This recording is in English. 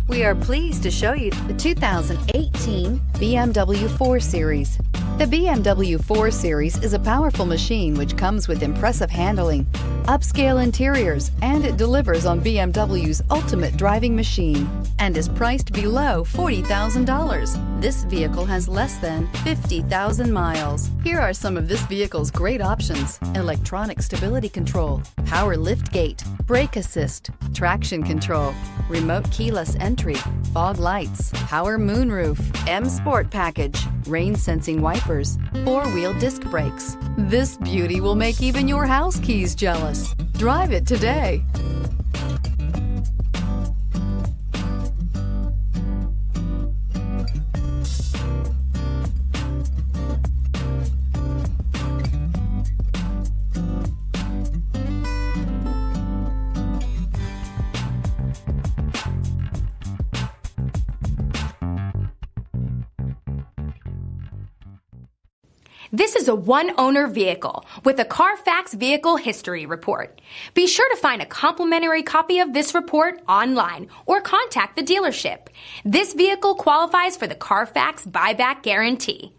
We are pleased to show you the 2018 BMW 4 Series. The BMW 4 Series is a powerful machine which comes with impressive handling, upscale interiors, and it delivers on BMW's ultimate driving machine and is priced below $40,000. This vehicle has less than 50,000 miles. Here are some of this vehicle's great options: electronic stability control, power liftgate, brake assist, traction control, remote keyless entry, fog lights, power moonroof, M Sport package, rain sensing wipers, four-wheel disc brakes. This beauty will make even your house keys jealous. Drive it today. This is a one-owner vehicle with a Carfax Vehicle History Report. Be sure to find a complimentary copy of this report online or contact the dealership. This vehicle qualifies for the Carfax Buyback Guarantee.